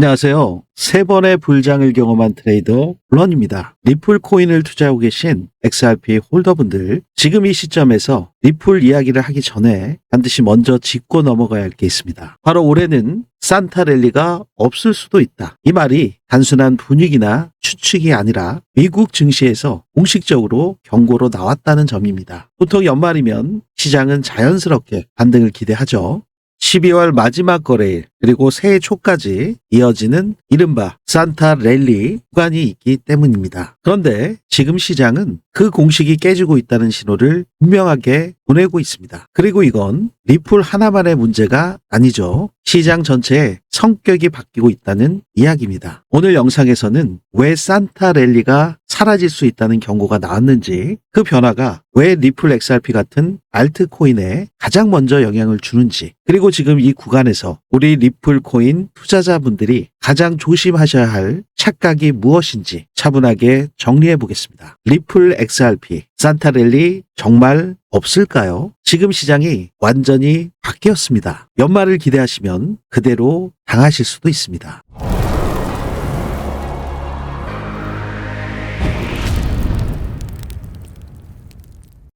안녕하세요. 세 번의 불장을 경험한 트레이더 런입니다. 리플 코인을 투자하고 계신 XRP 홀더분들, 지금 이 시점에서 리플 이야기를 하기 전에 반드시 먼저 짚고 넘어가야 할 게 있습니다. 바로 올해는 산타 랠리가 없을 수도 있다. 이 말이 단순한 분위기나 추측이 아니라 미국 증시에서 공식적으로 경고로 나왔다는 점입니다. 보통 연말이면 시장은 자연스럽게 반등을 기대하죠. 12월 마지막 거래일 그리고 새해 초까지 이어지는 이른바 산타 랠리 구간이 있기 때문입니다. 그런데 지금 시장은 그 공식이 깨지고 있다는 신호를 분명하게 보내고 있습니다. 그리고 이건 리플 하나만의 문제가 아니죠. 시장 전체의 성격이 바뀌고 있다는 이야기입니다. 오늘 영상에서는 왜 산타 랠리가 사라질 수 있다는 경고가 나왔는지, 그 변화가 왜 리플 XRP 같은 알트코인에 가장 먼저 영향을 주는지, 그리고 지금 이 구간에서 우리 리플 코인 투자자분들이 가장 조심하셔야 할 착각이 무엇인지 차분하게 정리해 보겠습니다. 리플 XRP 산타 랠리 정말 없을까요? 지금 시장이 완전히 바뀌었습니다. 연말을 기대하시면 그대로 당하실 수도 있습니다.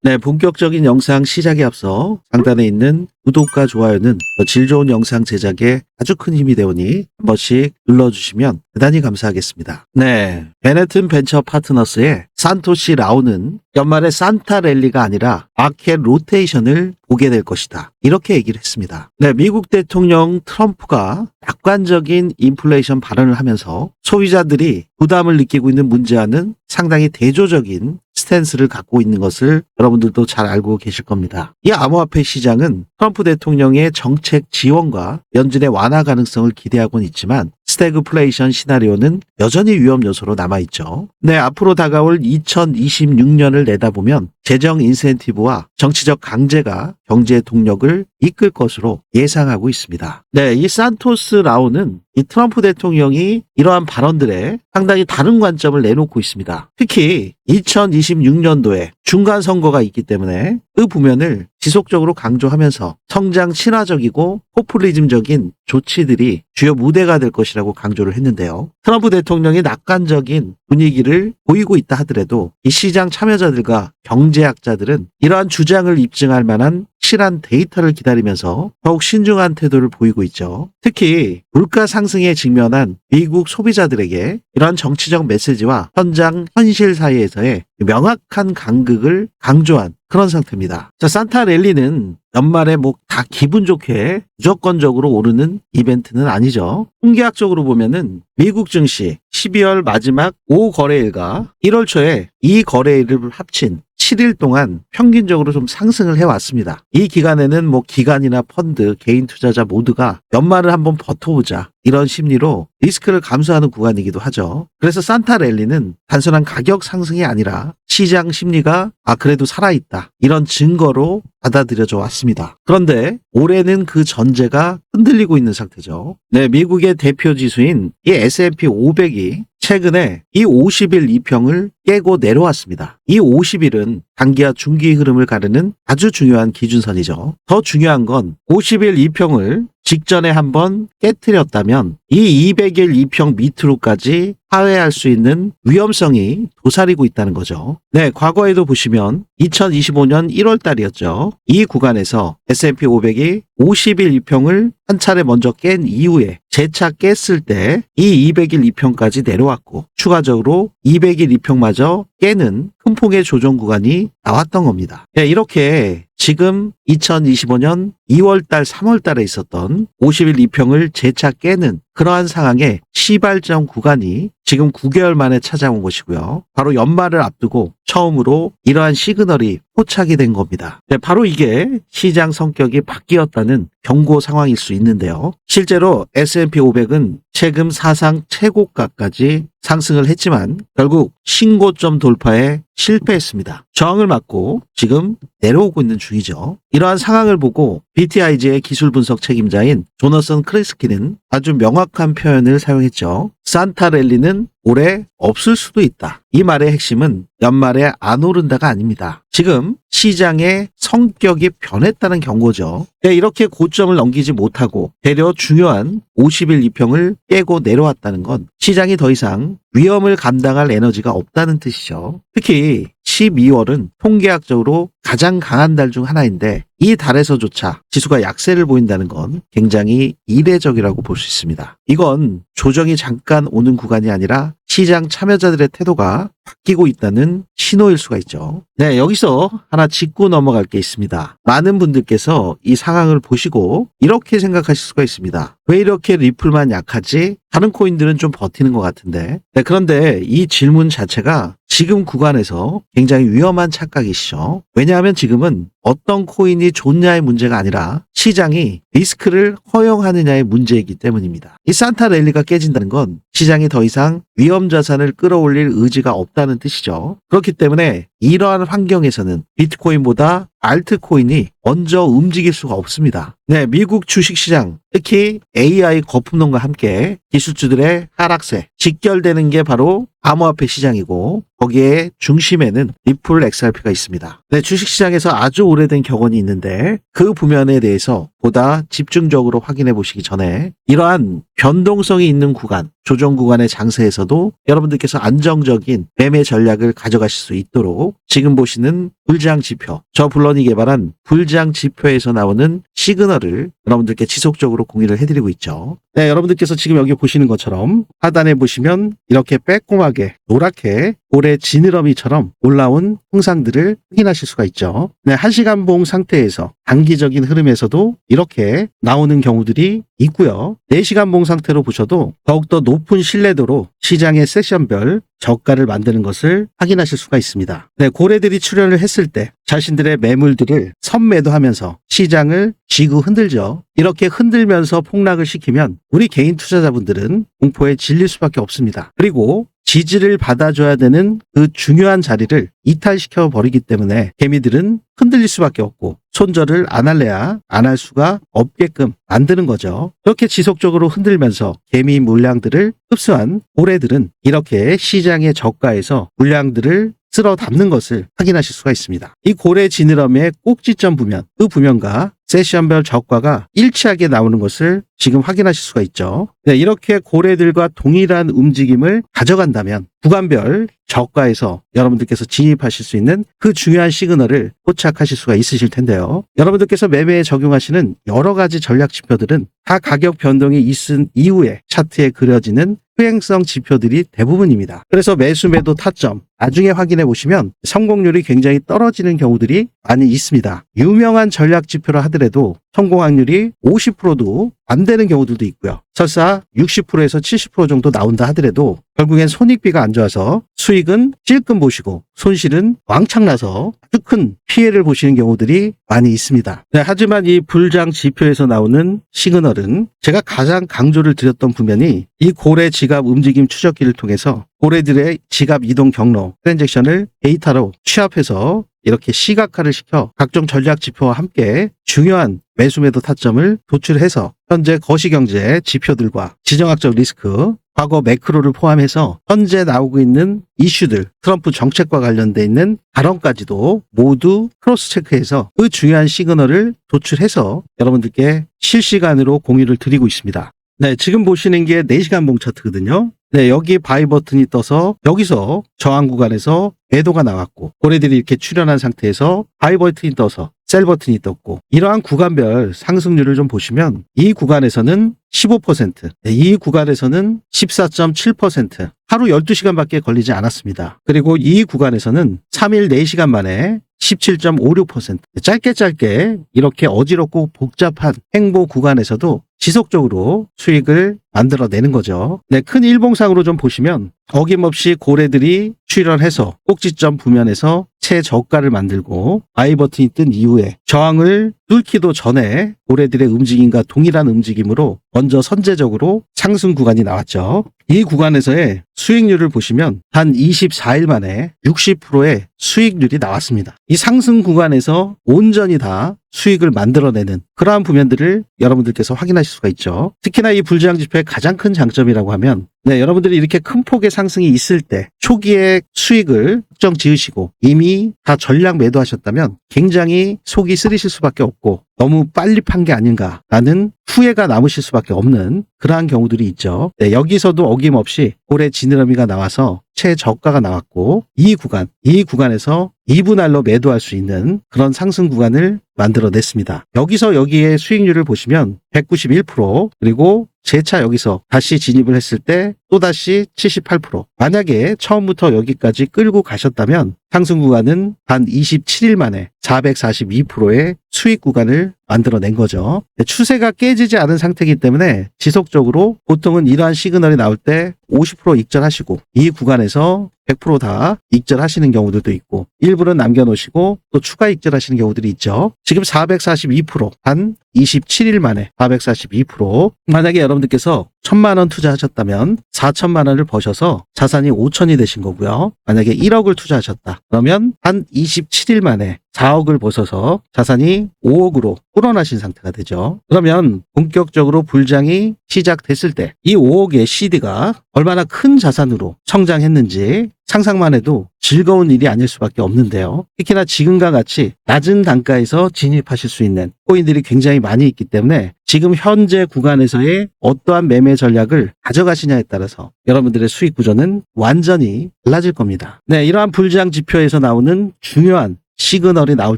네, 본격적인 영상 시작에 앞서 상단에 있는 구독과 좋아요는 질 좋은 영상 제작에 아주 큰 힘이 되오니 한 번씩 눌러주시면 대단히 감사하겠습니다. 네, 베네튼 벤처 파트너스의 산토시 라오는 연말에 산타 랠리가 아니라 마켓 로테이션을 보게 될 것이다, 이렇게 얘기를 했습니다. 네, 미국 대통령 트럼프가 낙관적인 인플레이션 발언을 하면서 소비자들이 부담을 느끼고 있는 문제와는 상당히 대조적인 스탠스를 갖고 있는 것을 여러분들도 잘 알고 계실 겁니다. 이 암호화폐 시장은 트럼프 대통령의 정책 지원과 연준의 완화 가능성을 기대하고는 있지만 스태그플레이션 시나리오는 여전히 위험 요소로 남아있죠. 네, 앞으로 다가올 2026년을 내다보면 재정 인센티브와 정치적 강제가 경제 동력을 이끌 것으로 예상하고 있습니다. 네, 이 산토스 라오는 이 트럼프 대통령이 이러한 발언들에 상당히 다른 관점을 내놓고 있습니다. 특히 2026년도에 중간 선거가 있기 때문에 그 부면을 지속적으로 강조하면서 성장 친화적이고 포퓰리즘적인 조치들이 주요 무대가 될 것이라고 강조를 했는데요. 트럼프 대통령이 낙관적인 분위기를 보이고 있다 하더라도 이 시장 참여자들과 경제학자들은 이러한 주장을 입증할 만한 실한 데이터를 기다리면서 더욱 신중한 태도를 보이고 있죠. 특히 물가 상승에 직면한 미국 소비자들에게 이러한 정치적 메시지와 현장 현실 사이에서의 명확한 간극을 강조한 그런 상태입니다. 자, 산타 랠리는 연말에 다 기분 좋게 무조건적으로 오르는 이벤트는 아니죠. 통계학적으로 보면은 미국 증시 12월 마지막 5거래일과 1월 초에 이 거래일을 합친 7일 동안 평균적으로 좀 상승을 해왔습니다. 이 기간에는 기관이나 펀드, 개인 투자자 모두가 연말을 한번 버텨보자, 이런 심리로 리스크를 감수하는 구간이기도 하죠. 그래서 산타 랠리는 단순한 가격 상승이 아니라 시장 심리가 그래도 살아있다, 이런 증거로 받아들여져 왔습니다. 그런데 올해는 그 전제가 흔들리고 있는 상태죠. 네, 미국의 대표 지수인 이 S&P 500이 최근에 이 50일 이평을 깨고 내려왔습니다. 이 50일은 단기와 중기 흐름을 가르는 아주 중요한 기준선이죠. 더 중요한 건 50일 이평을 직전에 한번 깨트렸다면 이 200일 이평 밑으로까지 하회할 수 있는 위험성이 도사리고 있다는 거죠. 네, 과거에도 보시면 2025년 1월 달이었죠. 이 구간에서 S&P 500이 50일 이평을 한 차례 먼저 깬 이후에 재차 깼을 때 이 200일 이평까지 내려왔고 추가적으로 200일 이평마저 깨는 큰 폭의 조정 구간이 나왔던 겁니다. 네, 이렇게 지금 2025년 2월달, 3월달에 있었던 50일 이평을 재차 깨는 그러한 상황의 시발점 구간이 지금 9개월 만에 찾아온 것이고요. 바로 연말을 앞두고 처음으로 이러한 시그널이 포착이 된 겁니다. 네, 바로 이게 시장 성격이 바뀌었다는 경고 상황일 수 있는데요. 실제로 S&P 500은 최근 사상 최고가까지 상승을 했지만 결국 신고점 돌파에 실패했습니다. 저항을 맞고 지금 내려오고 있는 중이죠. 이러한 상황을 보고 BTIG의 기술 분석 책임자인 조너선 크레스키는 아주 명확한 표현을 사용했죠. 산타 랠리는 올해 없을 수도 있다. 이 말의 핵심은 연말에 안 오른다가 아닙니다. 지금 시장의 성격이 변했다는 경고죠. 이렇게 고점을 넘기지 못하고 되려 중요한 50일 이평을 깨고 내려왔다는 건 시장이 더 이상 위험을 감당할 에너지가 없다는 뜻이죠. 특히 12월은 통계학적으로 가장 강한 달 중 하나인데 이 달에서조차 지수가 약세를 보인다는 건 굉장히 이례적이라고 볼 수 있습니다. 이건 조정이 잠깐 오는 구간이 아니라 시장 참여자들의 태도가 바뀌고 있다는 신호일 수가 있죠. 네, 여기서 하나 짚고 넘어갈 게 있습니다. 많은 분들께서 이 상황을 보시고 이렇게 생각하실 수가 있습니다. 왜 이렇게 리플만 약하지? 다른 코인들은 좀 버티는 것 같은데. 네, 그런데 이 질문 자체가 지금 구간에서 굉장히 위험한 착각이시죠. 왜냐하면 지금은 어떤 코인이 좋냐의 문제가 아니라 시장이 리스크를 허용하느냐의 문제이기 때문입니다. 이 산타 랠리가 깨진다는 건 시장이 더 이상 위험 자산을 끌어올릴 의지가 없다는 뜻이죠. 그렇기 때문에 이러한 환경에서는 비트코인보다 알트코인이 먼저 움직일 수가 없습니다. 네, 미국 주식시장, 특히 AI 거품론과 함께 기술주들의 하락세, 직결되는 게 바로 암호화폐 시장이고 거기에 중심에는 리플 XRP가 있습니다. 네, 주식시장에서 아주 오래된 격언이 있는데 그 부면에 대해서 보다 집중적으로 확인해 보시기 전에 이러한 변동성이 있는 구간, 조정 구간의 장세에서도 여러분들께서 안정적인 매매 전략을 가져가실 수 있도록 지금 보시는 불장 지표, 저 블런이 개발한 불장 지표에서 나오는 시그널을 여러분들께 지속적으로 공유를 해드리고 있죠. 네, 여러분들께서 지금 여기 보시는 것처럼 하단에 보시면 이렇게 빼꼼하게 노랗게 고래 지느러미처럼 올라온 형상들을 확인하실 수가 있죠. 네, 1시간 봉 상태에서 단기적인 흐름에서도 이렇게 나오는 경우들이 있고요. 4시간 봉 상태로 보셔도 더욱더 높은 신뢰도로 시장의 세션별 저가를 만드는 것을 확인하실 수가 있습니다. 네, 고래들이 출현을 했을 때 자신들의 매물들을 선매도하면서 시장을 쥐고 흔들죠. 이렇게 흔들면서 폭락을 시키면 우리 개인 투자자분들은 공포에 질릴 수밖에 없습니다. 그리고 지지를 받아줘야 되는 그 중요한 자리를 이탈시켜 버리기 때문에 개미들은 흔들릴 수밖에 없고 손절을 안 할래야 안 할 수가 없게끔 만드는 거죠. 이렇게 지속적으로 흔들면서 개미 물량들을 흡수한 고래들은 이렇게 시장의 저가에서 물량들을 쓸어 담는 것을 확인하실 수가 있습니다. 이 고래 지느러미의 꼭지점 부면, 그 부면과 세션별 저가가 일치하게 나오는 것을 지금 확인하실 수가 있죠. 네, 이렇게 고래들과 동일한 움직임을 가져간다면 구간별 저가에서 여러분들께서 진입하실 수 있는 그 중요한 시그널을 포착하실 수가 있으실 텐데요. 여러분들께서 매매에 적용하시는 여러 가지 전략 지표들은 다 가격 변동이 있은 이후에 차트에 그려지는 수행성 지표들이 대부분입니다. 그래서 매수 매도 타점 나중에 확인해 보시면 성공률이 굉장히 떨어지는 경우들이 많이 있습니다. 유명한 전략 지표라 하더라도 성공 확률이 50%도 안 되는 경우들도 있고요. 설사 60%에서 70% 정도 나온다 하더라도 결국엔 손익비가 안 좋아서 수익은 찔끔 보시고 손실은 왕창 나서 아주 큰 피해를 보시는 경우들이 많이 있습니다. 네, 하지만 이 불장 지표에서 나오는 시그널은 제가 가장 강조를 드렸던 부면이 이 고래 지갑 움직임 추적기를 통해서 고래들의 지갑 이동 경로, 트랜잭션을 데이터로 취합해서 이렇게 시각화를 시켜 각종 전략 지표와 함께 중요한 매수 매도 타점을 도출해서 현재 거시경제 지표들과 지정학적 리스크, 과거 매크로를 포함해서 현재 나오고 있는 이슈들, 트럼프 정책과 관련돼 있는 발언까지도 모두 크로스 체크해서 그 중요한 시그널을 도출해서 여러분들께 실시간으로 공유를 드리고 있습니다. 네, 지금 보시는 게 4시간 봉 차트거든요. 네, 여기 바이 버튼이 떠서 여기서 저항 구간에서 매도가 나왔고 고래들이 이렇게 출현한 상태에서 바이 버튼이 떠서 셀 버튼이 떴고 이러한 구간별 상승률을 좀 보시면 이 구간에서는 15%, 이 구간에서는 14.7%, 하루 12시간밖에 걸리지 않았습니다. 그리고 이 구간에서는 3일 4시간 만에 17.56%, 짧게 이렇게 어지럽고 복잡한 행보 구간에서도 지속적으로 수익을 만들어내는 거죠. 네, 큰 일봉상으로 좀 보시면 어김없이 고래들이 출현해서 꼭지점 부면에서 최저가를 만들고 바이 버튼이 뜬 이후에 저항을 뚫기도 전에 고래들의 움직임과 동일한 움직임으로 먼저 선제적으로 상승 구간이 나왔죠. 이 구간에서의 수익률을 보시면 단 24일 만에 60%의 수익률이 나왔습니다. 이 상승 구간에서 온전히 다 수익을 만들어내는 그러한 부면들을 여러분들께서 확인하실 수가 있죠. 특히나 이 불장 지표의 가장 큰 장점이라고 하면 여러분들이 이렇게 큰 폭의 상승이 있을 때 초기에 수익을 확정 지으시고 이미 다 전량 매도하셨다면 굉장히 속이 쓰리실 수밖에 없고 너무 빨리 판 게 아닌가라는 후회가 남으실 수밖에 없는 그러한 경우들이 있죠. 여기서도 어김없이 올해 지느러미가 나와서 최저가가 나왔고 이 구간에서 2분할로 매도할 수 있는 그런 상승 구간을 만들어냈습니다. 여기서 여기에 수익률을 보시면 191% 그리고 재차 여기서 다시 진입을 했을 때 또다시 78%. 만약에 처음부터 여기까지 끌고 가셨다면 상승 구간은 단 27일 만에 442%의 수익 구간을 만들어낸 거죠. 추세가 깨지지 않은 상태이기 때문에 지속적으로 보통은 이러한 시그널이 나올 때 50% 익절하시고 이 구간에서 100% 다 익절하시는 경우들도 있고 일부는 남겨놓으시고 또 추가 익절하시는 경우들이 있죠. 지금 442% 한 27일 만에 442% 만약에 여러분들께서 1,000만 원 투자하셨다면 4천만 원을 버셔서 자산이 5천이 되신 거고요. 만약에 1억을 투자하셨다. 그러면 한 27일 만에 4억을 벗어서 자산이 5억으로 불어나신 상태가 되죠. 그러면 본격적으로 불장이 시작됐을 때 이 5억의 CD가 얼마나 큰 자산으로 성장했는지 상상만 해도 즐거운 일이 아닐 수밖에 없는데요. 특히나 지금과 같이 낮은 단가에서 진입하실 수 있는 코인들이 굉장히 많이 있기 때문에 지금 현재 구간에서의 어떠한 매매 전략을 가져가시냐에 따라서 여러분들의 수익 구조는 완전히 달라질 겁니다. 이러한 불장 지표에서 나오는 중요한 시그널이 나올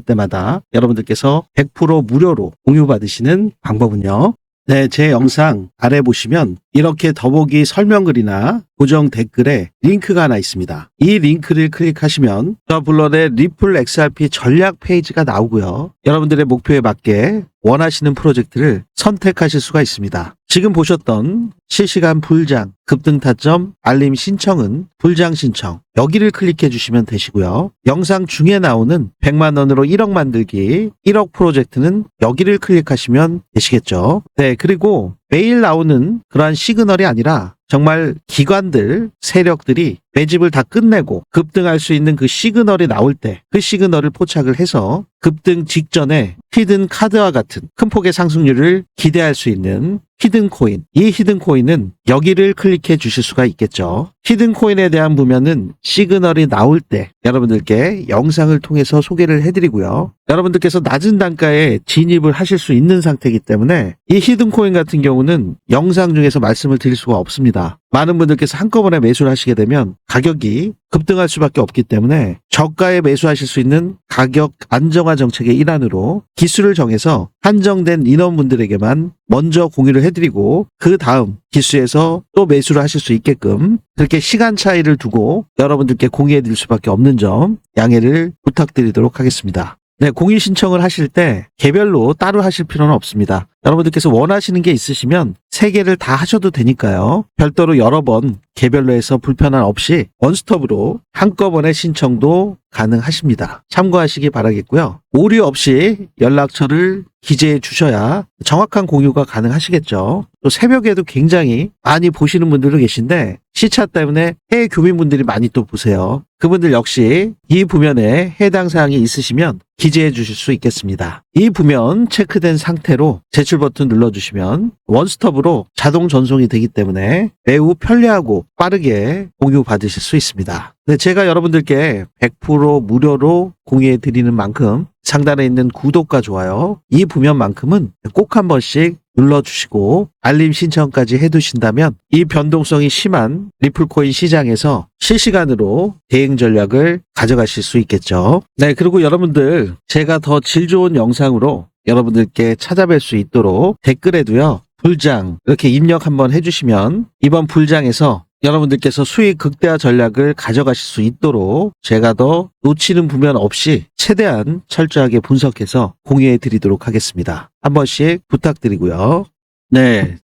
때마다 여러분들께서 100% 무료로 공유받으시는 방법은요. 제 영상 아래 보시면 이렇게 더보기 설명글이나 고정 댓글에 링크가 하나 있습니다. 이 링크를 클릭하시면 저 블런의 리플 XRP 전략 페이지가 나오고요. 여러분들의 목표에 맞게 원하시는 프로젝트를 선택하실 수가 있습니다. 지금 보셨던 실시간 불장, 급등 타점, 알림 신청은 불장 신청 여기를 클릭해 주시면 되시고요. 영상 중에 나오는 100만 원으로 1억 만들기 1억 프로젝트는 여기를 클릭하시면 되시겠죠. 그리고 매일 나오는 그러한 시그널이 아니라 정말 기관들, 세력들이 매집을 다 끝내고 급등할 수 있는 그 시그널이 나올 때 그 시그널을 포착을 해서 급등 직전에 히든 카드와 같은 큰 폭의 상승률을 기대할 수 있는 히든 코인. 이 히든 코인은 여기를 클릭해 주실 수가 있겠죠. 히든 코인에 대한 부면은 시그널이 나올 때 여러분들께 영상을 통해서 소개를 해드리고요. 여러분들께서 낮은 단가에 진입을 하실 수 있는 상태이기 때문에 이 히든 코인 같은 경우는 영상 중에서 말씀을 드릴 수가 없습니다. 많은 분들께서 한꺼번에 매수를 하시게 되면 가격이 급등할 수밖에 없기 때문에 저가에 매수하실 수 있는 가격 안정화 정책의 일환으로 기수를 정해서 한정된 인원분들에게만 먼저 공유를 해드리고 그 다음 기수에서 또 매수를 하실 수 있게끔 그렇게 시간 차이를 두고 여러분들께 공유해드릴 수밖에 없는 점 양해를 부탁드리도록 하겠습니다. 공유 신청을 하실 때 개별로 따로 하실 필요는 없습니다. 여러분들께서 원하시는 게 있으시면 3개를 다 하셔도 되니까요. 별도로 여러 번 개별로 해서 불편함 없이 원스톱으로 한꺼번에 신청도 가능하십니다. 참고하시기 바라겠고요. 오류 없이 연락처를 기재해 주셔야 정확한 공유가 가능하시겠죠. 또 새벽에도 굉장히 많이 보시는 분들도 계신데 시차 때문에 해외 교민분들이 많이 또 보세요. 그분들 역시 이 부면에 해당 사항이 있으시면 기재해 주실 수 있겠습니다. 이 부면 체크된 상태로 제출 버튼 눌러주시면 원스톱으로 자동 전송이 되기 때문에 매우 편리하고 빠르게 공유 받으실 수 있습니다. 제가 여러분들께 100% 무료로 공유해 드리는 만큼 상단에 있는 구독과 좋아요 이 부면만큼은 꼭 한 번씩 눌러주시고 알림 신청까지 해두신다면 이 변동성이 심한 리플코인 시장에서 실시간으로 대응 전략을 가져가실 수 있겠죠. 그리고 여러분들 제가 더 질 좋은 영상으로 여러분들께 찾아뵐 수 있도록 댓글에도요. 불장 이렇게 입력 한번 해주시면 이번 불장에서 여러분들께서 수익 극대화 전략을 가져가실 수 있도록 제가 더 놓치는 부면 없이 최대한 철저하게 분석해서 공유해 드리도록 하겠습니다. 한 번씩 부탁드리고요.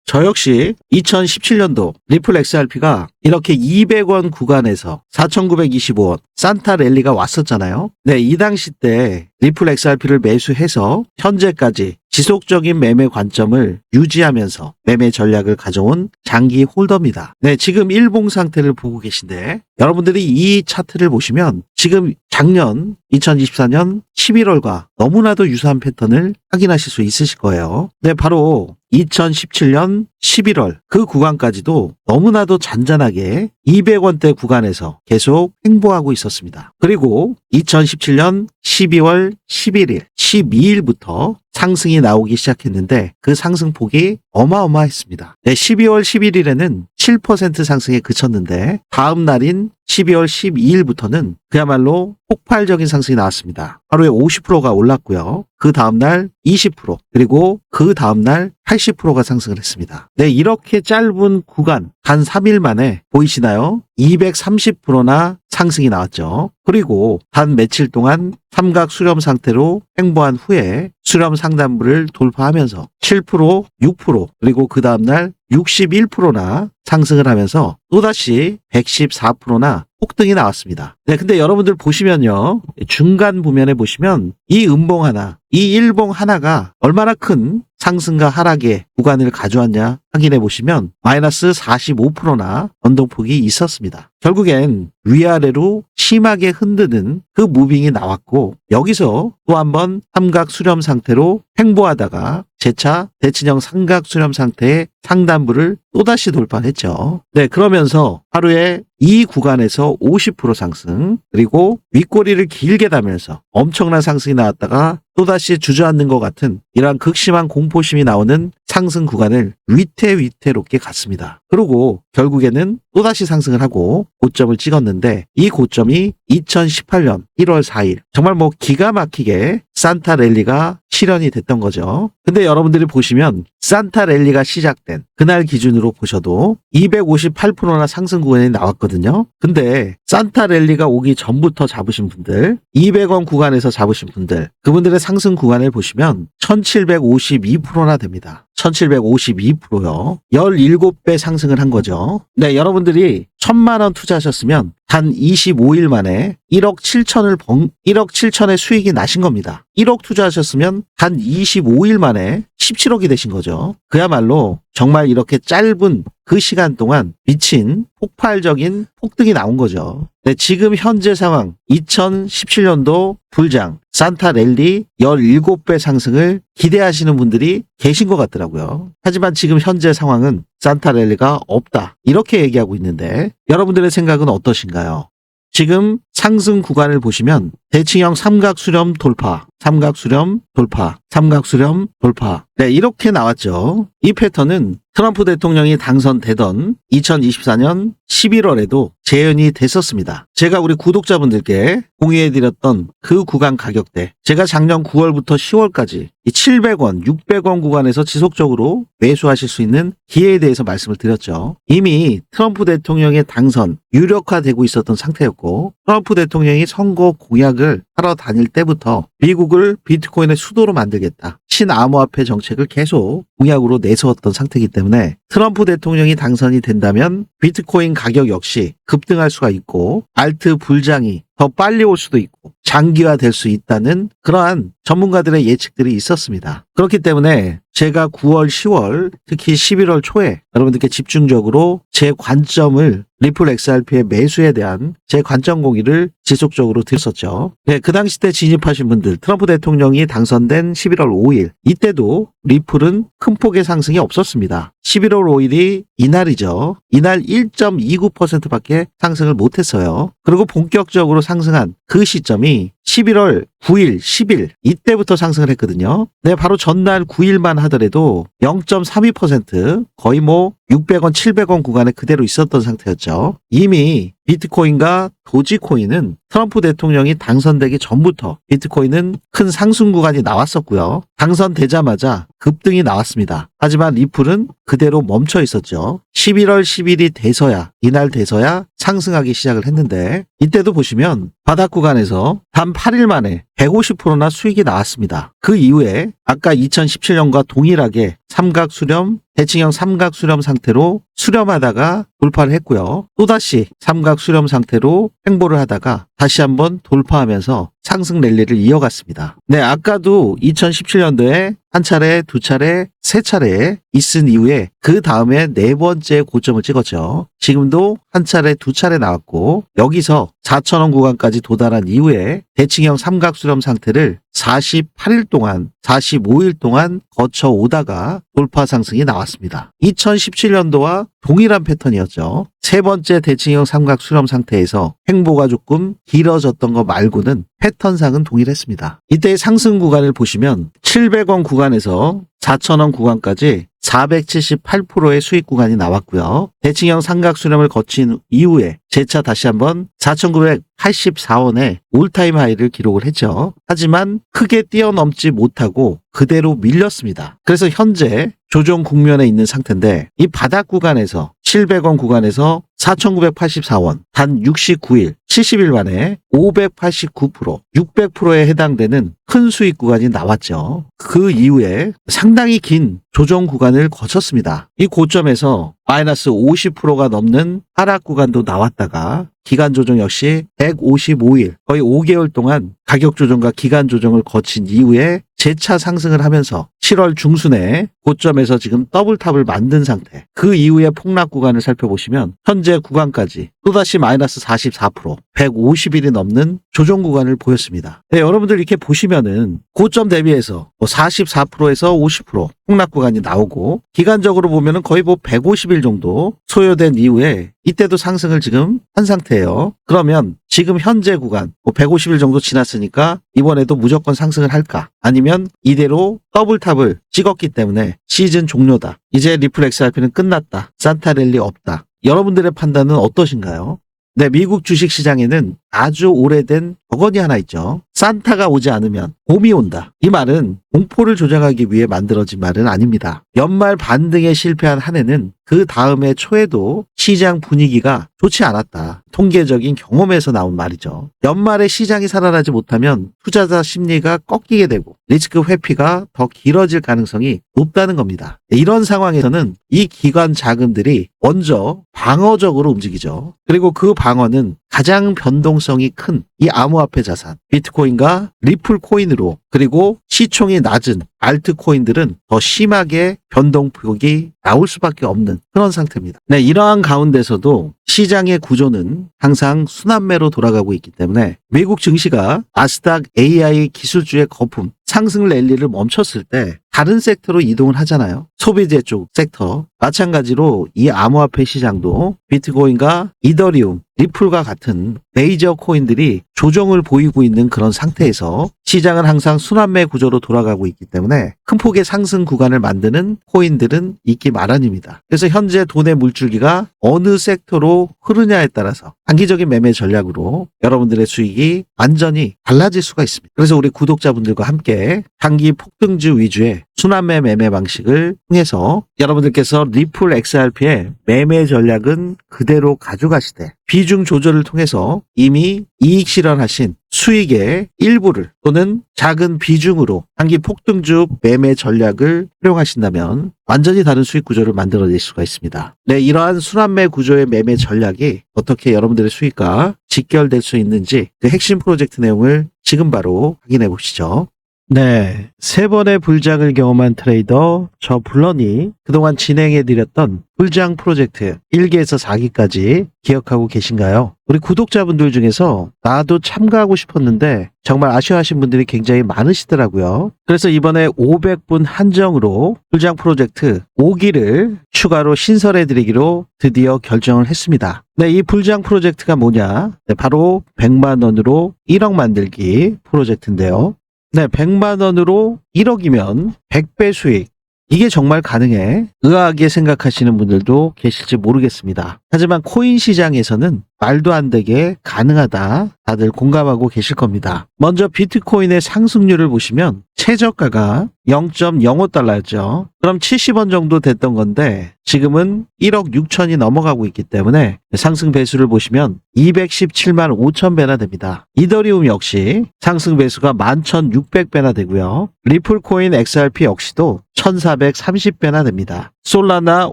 저 역시 2017년도 리플 XRP가 이렇게 200원 구간에서 4,925원 산타 랠리가 왔었잖아요. 이 당시 때 리플 XRP를 매수해서 현재까지 지속적인 매매 관점을 유지하면서 매매 전략을 가져온 장기 홀더입니다. 지금 일봉 상태를 보고 계신데 여러분들이 이 차트를 보시면 지금 작년 2024년 11월과 너무나도 유사한 패턴을 확인하실 수 있으실 거예요. 네, 바로 2017년 11월 그 구간까지도 너무나도 잔잔하게 200원대 구간에서 계속 횡보하고 있었습니다. 그리고 2017년 12월 11일, 12일부터 상승이 나오기 시작했는데 그 상승폭이 어마어마했습니다. 네, 12월 11일에는 7% 상승에 그쳤는데 다음 날인 12월 12일부터는 그야말로 폭발적인 상승이 나왔습니다. 하루에 50%가 올랐고요. 그 다음날 20% 그리고 그 다음날 80%가 상승을 했습니다. 네, 이렇게 짧은 구간 단 3일 만에 보이시나요? 230%나 상승이 나왔죠. 그리고 단 며칠 동안 삼각 수렴 상태로 횡보한 후에 수렴 상단부를 돌파하면서 7%, 6% 그리고 그 다음날 61%나 상승을 하면서 또다시 114%나 폭등이 나왔습니다. 네, 근데 여러분들 보시면요. 중간 부면에 보시면 이 음봉 하나, 이 일봉 하나가 얼마나 큰 상승과 하락의 구간을 가져왔냐 확인해 보시면 마이너스 45%나 변동폭이 있었습니다. 결국엔 위아래로 심하게 흔드는 그 무빙이 나왔고 여기서 또 한번 삼각 수렴 상태로 횡보하다가 재차 대칭형 삼각 수렴 상태의 상단부를 또다시 돌파했죠. 네, 그러면서 하루에 이 구간에서 50% 상승 그리고 윗꼬리를 길게 달면서 엄청난 상승이 나왔다가 또다시 주저앉는 것 같은 이러한 극심한 공포심이 나오는 상승 구간을 위태롭게 갔습니다. 그리고 결국에는 또다시 상승을 하고 고점을 찍었는데 이 고점이 2018년 1월 4일 정말 뭐 기가 막히게 산타 랠리가 실현이 됐던 거죠. 근데 여러분들이 보시면 산타 랠리가 시작된 그날 기준으로 보셔도 258%나 상승 구간이 나왔거든요. 근데 산타 랠리가 오기 전부터 잡으신 분들 200원 구간에서 잡으신 분들 그분들의 상승 구간을 보시면 1752%나 됩니다. 1752%요. 17배 상승을 한 거죠. 네, 여러분들이 1000만 원 투자하셨으면 단 25일 만에 1억 7천의 수익이 나신 겁니다. 1억 투자하셨으면 단 25일 만에 17억이 되신 거죠. 그야말로 정말 이렇게 짧은 그 시간 동안 미친 폭발적인 폭등이 나온 거죠. 네, 지금 현재 상황 2017년도 불장 산타 랠리 17배 상승을 기대하시는 분들이 계신 것 같더라고요. 하지만 지금 현재 상황은 산타 랠리가 없다 이렇게 얘기하고 있는데 여러분들의 생각은 어떠신가요? 지금 상승 구간을 보시면 대칭형 삼각 수렴 돌파, 삼각 수렴 돌파, 삼각 수렴 돌파. 네, 이렇게 나왔죠. 이 패턴은 트럼프 대통령이 당선되던 2024년 11월에도 재현이 됐었습니다. 제가 우리 구독자분들께 공유해드렸던 그 구간 가격대, 제가 작년 9월부터 10월까지 이 700원, 600원 구간에서 지속적으로 매수하실 수 있는 기회에 대해서 말씀을 드렸죠. 이미 트럼프 대통령의 당선 유력화되고 있었던 상태였고 트럼프 대통령이 선거 공약을 하러 다닐 때부터 미국을 비트코인의 수도로 만들겠다. 신암호화폐 정책을 계속 공약으로 내세웠던 상태이기 때문에 트럼프 대통령이 당선이 된다면 비트코인 가격 역시 급등할 수가 있고 알트 불장이 더 빨리 올 수도 있고 장기화될 수 있다는 그러한 전문가들의 예측들이 있었습니다. 그렇기 때문에 제가 9월, 10월, 특히 11월 초에 여러분들께 집중적으로 제 관점을 리플 XRP의 매수에 대한 제 관점 공유를 지속적으로 드렸었죠. 네, 그 당시 때 진입하신 분들 트럼프 대통령이 당선된 11월 5일 이때도 리플은 큰 폭의 상승이 없었습니다. 11월 5일이 이날이죠. 이날 1.29%밖에 상승을 못했어요. 그리고 본격적으로 상승한 그 시점이 11월 9일, 10일 이때부터 상승을 했거든요. 네, 바로 전날 9일만 하더라도 0.32% 거의 뭐 600원, 700원 구간에 그대로 있었던 상태였죠. 이미 비트코인과 도지코인은 트럼프 대통령이 당선되기 전부터 비트코인은 큰 상승 구간이 나왔었고요. 당선되자마자 급등이 나왔습니다. 하지만 리플은 그대로 멈춰 있었죠. 11월 10일이 돼서야 이날 돼서야 상승하기 시작을 했는데 이때도 보시면 바닥 구간에서 단 8일 만에 150%나 수익이 나왔습니다. 그 이후에 아까 2017년과 동일하게 삼각 수렴, 대칭형 삼각 수렴 상태로 수렴하다가 돌파를 했고요. 또다시 삼각 수렴 상태로 횡보를 하다가 다시 한번 돌파하면서 상승 랠리를 이어갔습니다. 네, 아까도 2017년도에 한 차례, 두 차례, 세 차례 있은 이후에 그 다음에 네 번째 고점을 찍었죠. 지금도 한 차례, 두 차례 나왔고 여기서 4,000원 구간까지 도달한 이후에 대칭형 삼각 수렴 상태를 48일 동안 45일 동안 거쳐오다가 돌파 상승이 나왔습니다. 2017년도와 동일한 패턴이었죠. 세 번째 대칭형 삼각 수렴 상태에서 횡보가 조금 길어졌던 거 말고는 패턴상은 동일했습니다. 이때의 상승 구간을 보시면 700원 구간에서 4,000원 구간까지 478%의 수익 구간이 나왔고요. 대칭형 삼각 수렴을 거친 이후에 재차 다시 한번 4,984원의 올타임 하이를 기록을 했죠. 하지만 크게 뛰어넘지 못하고 그대로 밀렸습니다. 그래서 현재 조정 국면에 있는 상태인데 이 바닥 구간에서 700원 구간에서 4,984원 단 69일 70일 만에 589% 600%에 해당되는 큰 수익 구간이 나왔죠. 그 이후에 상당히 긴 조정 구간을 거쳤습니다. 이 고점에서 마이너스 50%가 넘는 하락 구간도 나왔다가 기간 조정 역시 155일 거의 5개월 동안 가격 조정과 기간 조정을 거친 이후에 재차 상승을 하면서 7월 중순에 고점에서 지금 더블탑을 만든 상태. 그 이후에 폭락 구간을 살펴보시면 현재 구간까지 또다시 마이너스 44% 150일이 넘는 조정 구간을 보였습니다. 네, 여러분들 이렇게 보시면은 고점 대비해서 44%에서 50% 폭락 구간이 나오고 기간적으로 보면은 거의 150일 정도 소요된 이후에 이때도 상승을 지금 한 상태예요. 그러면 지금 현재 구간 150일 정도 지났으니까 이번에도 무조건 상승을 할까? 아니면 이대로 더블탑을 찍었기 때문에 시즌 종료다. 이제 리플 XRP는 끝났다. 산타랠리 없다. 여러분들의 판단은 어떠신가요? 네, 미국 주식시장에는 아주 오래된 격언이 하나 있죠. 산타가 오지 않으면 봄이 온다. 이 말은 공포를 조장하기 위해 만들어진 말은 아닙니다. 연말 반등에 실패한 한 해는 그 다음해 초에도 시장 분위기가 좋지 않았다. 통계적인 경험에서 나온 말이죠. 연말에 시장이 살아나지 못하면 투자자 심리가 꺾이게 되고 리스크 회피가 더 길어질 가능성이 높다는 겁니다. 이런 상황에서는 이 기관 자금들이 먼저 방어적으로 움직이죠. 그리고 그 방어는 가장 변동성이 큰 이 암호화폐 자산, 비트코인과 리플 코인으로 그리고 시총이 낮은 알트코인들은 더 심하게 변동폭이 나올 수밖에 없는 그런 상태입니다. 네, 이러한 가운데서도 시장의 구조는 항상 순환매로 돌아가고 있기 때문에 미국 증시가 나스닥 AI 기술주의 거품, 상승 랠리를 멈췄을 때 다른 섹터로 이동을 하잖아요. 소비재 쪽 섹터. 마찬가지로 이 암호화폐 시장도 비트코인과 이더리움, 리플과 같은 메이저 코인들이 조정을 보이고 있는 그런 상태에서 시장은 항상 순환매 구조로 돌아가고 있기 때문에 큰 폭의 상승 구간을 만드는 코인들은 있기 마련입니다. 그래서 현재 돈의 물줄기가 어느 섹터로 흐르냐에 따라서 단기적인 매매 전략으로 여러분들의 수익이 완전히 달라질 수가 있습니다. 그래서 우리 구독자분들과 함께 단기 폭등주 위주의 순환매 매매 방식을 통해서 여러분들께서 리플 XRP의 매매 전략은 그대로 가져가시되 비중 조절을 통해서 이미 이익 실현하신 수익의 일부를 또는 작은 비중으로 단기 폭등주 매매 전략을 활용하신다면 완전히 다른 수익 구조를 만들어낼 수가 있습니다. 네, 이러한 순환매 구조의 매매 전략이 어떻게 여러분들의 수익과 직결될 수 있는지 그 핵심 프로젝트 내용을 지금 바로 확인해 보시죠. 네, 3번의 불장을 경험한 트레이더 저 블런이 그동안 진행해드렸던 불장 프로젝트 1기에서 4기까지 기억하고 계신가요? 우리 구독자분들 중에서 나도 참가하고 싶었는데 정말 아쉬워하신 분들이 굉장히 많으시더라고요. 그래서 이번에 500분 한정으로 불장 프로젝트 5기를 추가로 신설해드리기로 드디어 결정을 했습니다. 네, 이 불장 프로젝트가 뭐냐? 네, 바로 100만 원으로 1억 만들기 프로젝트인데요. 네, 100만 원으로 1억이면 100배 수익. 이게 정말 가능해? 의아하게 생각하시는 분들도 계실지 모르겠습니다. 하지만 코인 시장에서는 말도 안 되게 가능하다. 다들 공감하고 계실 겁니다. 먼저 비트코인의 상승률을 보시면 최저가가 0.05달러였죠. 그럼 70원 정도 됐던 건데 지금은 1억 6천이 넘어가고 있기 때문에 상승 배수를 보시면 217만 5천 배나 됩니다. 이더리움 역시 상승 배수가 11,600배나 되고요. 리플코인 XRP 역시도 1,430배나 됩니다. 솔라나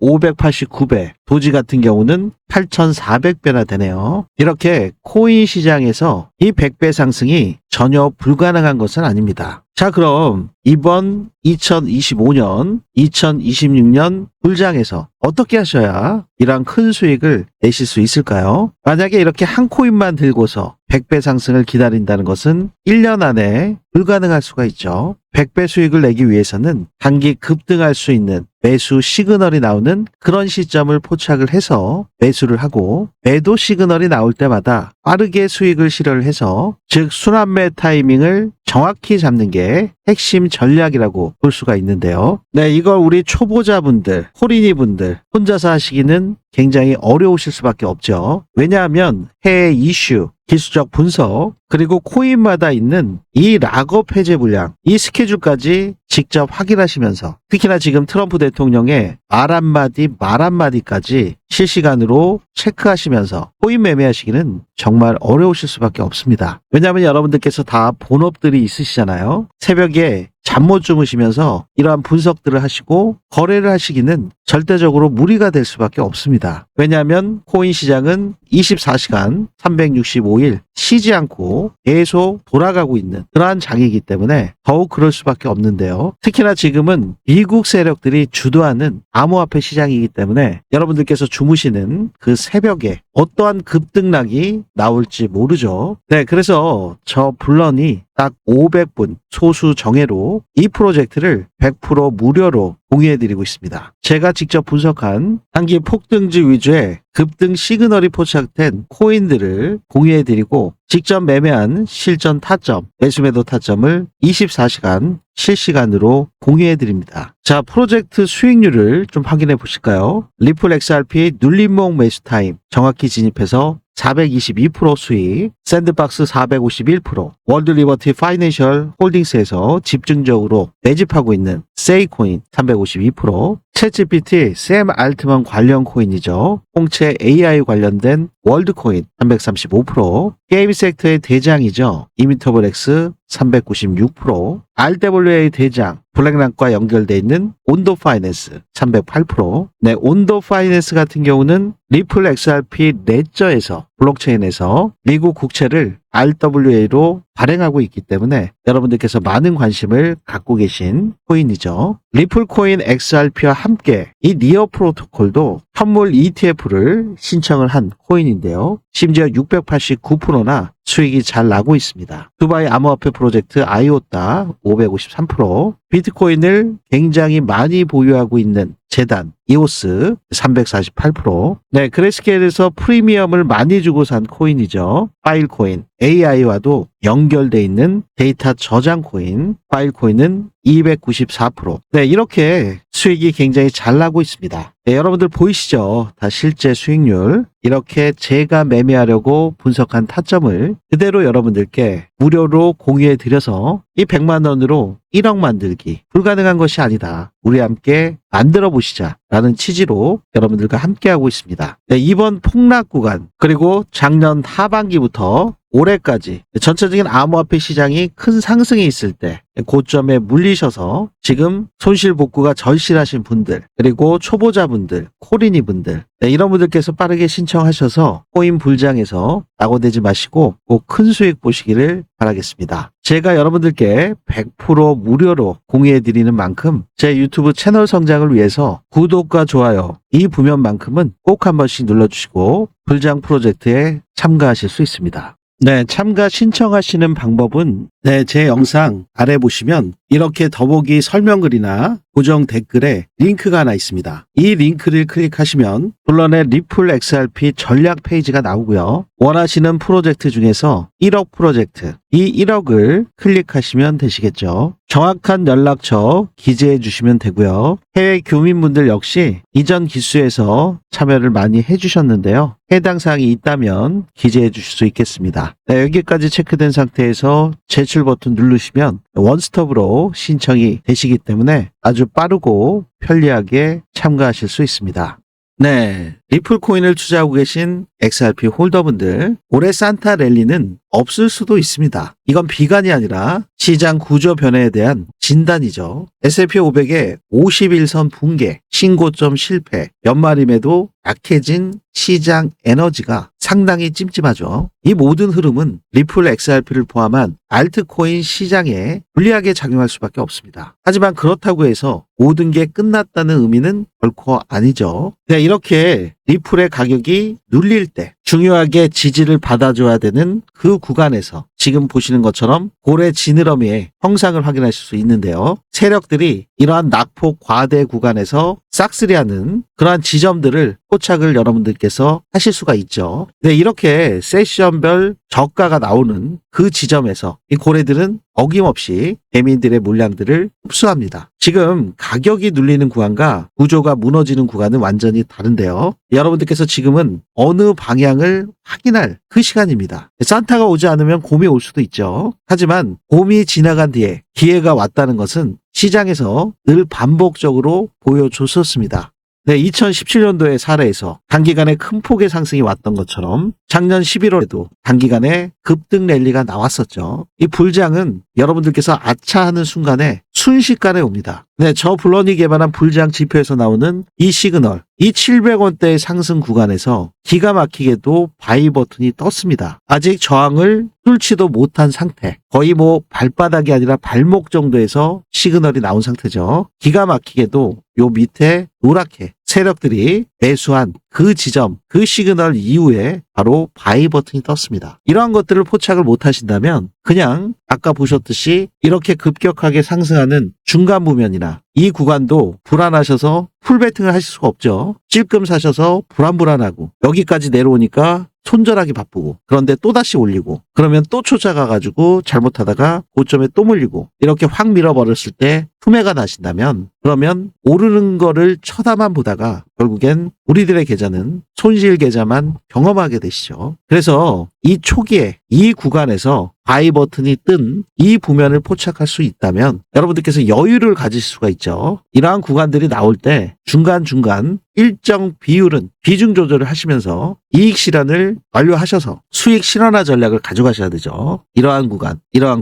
589배, 도지 같은 경우는 8,400배나 되네요. 이렇게 코인 시장에서 이 100배 상승이 전혀 불가능한 것은 아닙니다. 자, 그럼 이번 2025년, 2026년 불장에서 어떻게 하셔야 이러한 큰 수익을 내실 수 있을까요? 만약에 이렇게 한 코인만 들고서 100배 상승을 기다린다는 것은 1년 안에 불가능할 수가 있죠. 100배 수익을 내기 위해서는 단기 급등할 수 있는 매수 시그널이 나오는 그런 시점을 포착을 해서 매수를 하고, 매도 시그널이 나올 때마다 빠르게 수익을 실현을 해서, 즉 순환매 타이밍을 정확히 잡는 게 핵심 전략이라고 볼 수가 있는데요. 네, 이걸 우리 초보자분들, 호린이분들 혼자서 하시기는 굉장히 어려우실 수밖에 없죠. 왜냐하면 해외 이슈, 기술적 분석, 그리고 코인마다 있는 이 락업 해제 물량, 이 스케줄까지 직접 확인하시면서, 특히나 지금 트럼프 대통령의 말 한마디 말 한마디까지 실시간으로 체크하시면서 코인 매매하시기는 정말 어려우실 수밖에 없습니다. 왜냐하면 여러분들께서 다 본업들이 있으시잖아요. 새벽에 잠 못 주무시면서 이러한 분석들을 하시고 거래를 하시기는 절대적으로 무리가 될 수밖에 없습니다. 왜냐하면 코인 시장은 24시간 365일 쉬지 않고 계속 돌아가고 있는 그러한 장이기 때문에 더욱 그럴 수밖에 없는데요. 특히나 지금은 미국 세력들이 주도하는 암호화폐 시장이기 때문에 여러분들께서 주무시는 그 새벽에 어떠한 급등락이 나올지 모르죠. 네, 그래서 저 블런이 딱 500분 소수 정예로 이 프로젝트를 100% 무료로 공유해드리고 있습니다. 제가 직접 분석한 단기 폭등주 위주의 급등 시그널이 포착된 코인들을 공유해드리고, 직접 매매한 실전 타점, 매수매도 타점을 24시간 실시간으로 공유해드립니다. 자, 프로젝트 수익률을 좀 확인해 보실까요? 리플 XRP 눌림목 매수 타임 정확히 진입해서 422% 수익, 샌드박스 451%, 월드 리버티 파이낸셜 홀딩스에서 집중적으로 매집하고 있는 세이코인 352%, 챗GPT 샘 알트만 관련 코인이죠. 홍채 AI 관련된 월드코인 335%, 게임 섹터의 대장이죠. 이미터블엑스 396%, RWA 대장 블랙락과 연결되어 있는 온도 파이낸스 308%. 네, 온도 파이낸스 같은 경우는 리플 XRP 레저에서 블록체인에서 미국 국채를 RWA로 발행하고 있기 때문에 여러분들께서 많은 관심을 갖고 계신 코인이죠. 리플코인 XRP와 함께 이 니어 프로토콜도 현물 ETF를 신청을 한 코인인데요. 심지어 689%나 수익이 잘 나고 있습니다. 두바이 암호화폐 프로젝트 아이오타 553%, 비트코인을 굉장히 많이 보유하고 있는 재단 이오스 348%, 네, 그레스케일에서 프리미엄을 많이 주고 산 코인이죠. 파일코인 AI와도 연결돼 있는 데이터 저장 코인 파일코인은 294%. 네, 이렇게 수익이 굉장히 잘 나고 있습니다. 네, 여러분들 보이시죠? 다 실제 수익률. 이렇게 제가 매매하려고 분석한 타점을 그대로 여러분들께 무료로 공유해 드려서 이 100만 원으로 1억 만들기 불가능한 것이 아니다. 우리 함께 만들어 보시자 라는 취지로 여러분들과 함께 하고 있습니다. 네, 이번 폭락 구간, 그리고 작년 하반기부터 올해까지 전체적인 암호화폐 시장이 큰 상승이 있을 때 고점에 물리셔서 지금 손실 복구가 절실하신 분들, 그리고 초보자분들, 코린이 분들, 네, 이런 분들께서 빠르게 신청하셔서 코인 불장에서 낙오되지 마시고 꼭 큰 수익 보시기를 바라겠습니다. 제가 여러분들께 100% 무료로 공유해 드리는 만큼 제 유튜브 채널 성장을 위해서 구독과 좋아요 이 부면만큼은 꼭 한 번씩 눌러주시고 불장 프로젝트에 참가하실 수 있습니다. 네, 참가 신청하시는 방법은 제 영상 아래 보시면 이렇게 더보기 설명글이나 고정 댓글에 링크가 하나 있습니다. 이 링크를 클릭하시면 블런의 리플 XRP 전략 페이지가 나오고요. 원하시는 프로젝트 중에서 1억 프로젝트, 이 1억을 클릭하시면 되시겠죠. 정확한 연락처 기재해 주시면 되고요. 해외 교민분들 역시 이전 기수에서 참여를 많이 해주셨는데요. 해당 사항이 있다면 기재해 주실 수 있겠습니다. 네, 여기까지 체크된 상태에서 제출 버튼 누르시면 원스톱으로 신청이 되시기 때문에 아주 빠르고 편리하게 참가하실 수 있습니다. 네, 리플 코인을 투자하고 계신 XRP 홀더분들, 올해 산타 랠리는 없을 수도 있습니다. 이건 비관이 아니라 시장 구조 변화에 대한 진단이죠. S&P 500의 51선 붕괴, 신고점 실패, 연말임에도 약해진 시장 에너지가 상당히 찜찜하죠. 이 모든 흐름은 리플 XRP를 포함한 알트코인 시장에 불리하게 작용할 수밖에 없습니다. 하지만 그렇다고 해서 모든 게 끝났다는 의미는 결코 아니죠. 이렇게 리플의 가격이 눌릴 때 중요하게 지지를 받아줘야 되는 그 구간에서 지금 보시는 것처럼 고래 지느러미의 형상을 확인하실 수 있는데요. 세력들이 이러한 낙폭 과대 구간에서 싹쓸이하는 그러한 지점들을 포착을 여러분들께서 하실 수가 있죠. 이렇게 세션별 저가가 나오는 그 지점에서 이 고래들은 어김없이 개미들의 물량들을 흡수합니다. 지금 가격이 눌리는 구간과 구조가 무너지는 구간은 완전히 다른데요. 여러분들께서 지금은 어느 방향을 확인할 그 시간입니다. 산타가 오지 않으면 곰이 올 수도 있죠. 하지만 곰이 지나간 뒤에 기회가 왔다는 것은 시장에서 늘 반복적으로 보여줬었습니다. 2017년도의 사례에서 단기간에 큰 폭의 상승이 왔던 것처럼 작년 11월에도 단기간에 급등 랠리가 나왔었죠. 이 불장은 여러분들께서 아차하는 순간에 순식간에 옵니다. 저 블런이 개발한 불장 지표에서 나오는 이 시그널, 이 700원대의 상승 구간에서 기가 막히게도 바이 버튼이 떴습니다. 아직 저항을 뚫지도 못한 상태, 거의 발바닥이 아니라 발목 정도에서 시그널이 나온 상태죠. 기가 막히게도 요 밑에 노랗게 세력들이 매수한 그 지점, 그 시그널 이후에 바로 바이 버튼이 떴습니다. 이러한 것들을 포착을 못 하신다면 그냥 아까 보셨듯이 이렇게 급격하게 상승하는 중간 부면이나 이 구간도 불안하셔서 풀베팅을 하실 수가 없죠. 찔끔 사셔서 불안하고 여기까지 내려오니까 손절하기 바쁘고 그런데 또다시 올리고 그러면 또 쫓아가가지고 잘못하다가 고점에 또 물리고 이렇게 확 밀어버렸을 때 후회가 나신다면 그러면 오르는 거를 쳐다만 보다가 결국엔 우리들의 계좌는 손실 계좌만 경험하게 되시죠. 그래서 이 초기에 이 구간에서 바이 버튼이 뜬 이 부면을 포착할 수 있다면 여러분들께서 여유를 가질 수가 있죠. 이러한 구간들이 나올 때 중간중간 일정 비율은 비중 조절을 하시면서 이익 실현을 완료하셔서 수익 실현화 전략을 가져가셔야 되죠. 이러한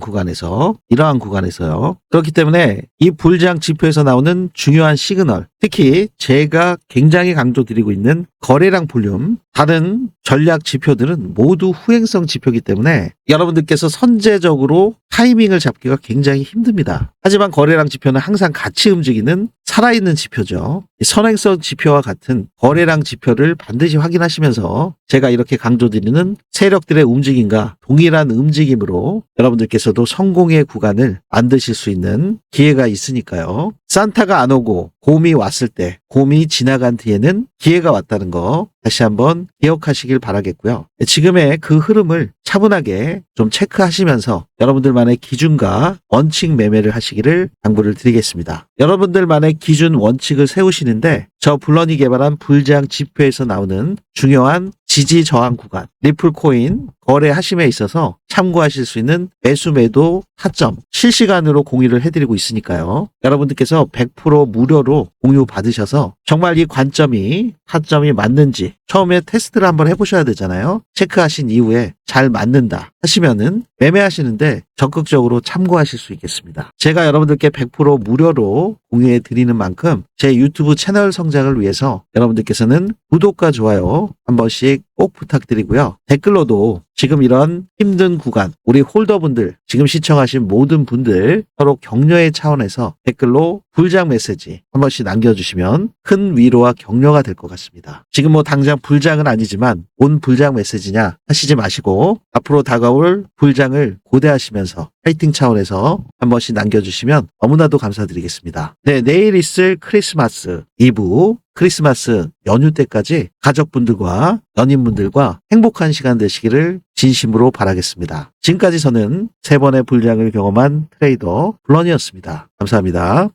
구간에서요. 그렇기 때문에 이 불장 지표에서 나오는 중요한 시그널, 특히 제가 굉장히 강조드리고 있는 거래량 볼륨, 다른 전략 지표들은 모두 후행성 지표이기 때문에 여러분들께서 선제적으로 타이밍을 잡기가 굉장히 힘듭니다. 하지만 거래량 지표는 항상 같이 움직이는 살아있는 지표죠. 선행성 지표와 같은 거래량 지표를 반드시 확인하시면서 제가 이렇게 강조드리는 세력들의 움직임과 동일한 움직임으로 여러분들께서도 성공의 구간을 만드실 수 있는 기회가 있으니까요. 산타가 안 오고 곰이 왔을 때, 곰이 지나간 뒤에는 기회가 왔다는 거 다시 한번 기억하시길 바라겠고요. 지금의 그 흐름을 차분하게 좀 체크하시면서 여러분들만의 기준과 원칙 매매를 하시기를 당부를 드리겠습니다. 여러분들만의 기준 원칙을 세우시는데 저 블런이 개발한 불장 지표에서 나오는 중요한 지지 저항 구간, 리플 코인 거래하심에 있어서 참고하실 수 있는 매수 매도 타점 실시간으로 공유를 해드리고 있으니까요. 여러분들께서 100% 무료로 공유 받으셔서 정말 이 관점이 타점이 맞는지 처음에 테스트를 한번 해보셔야 되잖아요. 체크하신 이후에 잘 맞는다 하시면은 매매하시는데 적극적으로 참고하실 수 있겠습니다. 제가 여러분들께 100% 무료로 공유해 드리는 만큼 제 유튜브 채널 성장을 위해서 여러분들께서는 구독과 좋아요 한 번씩 꼭 부탁드리고요. 댓글로도 지금 이런 힘든 구간, 우리 홀더분들, 지금 시청하신 모든 분들 서로 격려의 차원에서 댓글로 불장 메시지 한 번씩 남겨주시면 큰 위로와 격려가 될 것 같습니다. 지금 당장 불장은 아니지만 뭔 불장 메시지냐 하시지 마시고 앞으로 다가올 불장을 고대하시면서 파이팅 차원에서 한 번씩 남겨주시면 너무나도 감사드리겠습니다. 내일 있을 크리스마스 이브, 크리스마스 연휴 때까지 가족분들과 연인분들과 행복한 시간 되시기를 진심으로 바라겠습니다. 지금까지 저는 3번의 불장을 경험한 트레이더 블런이었습니다. 감사합니다.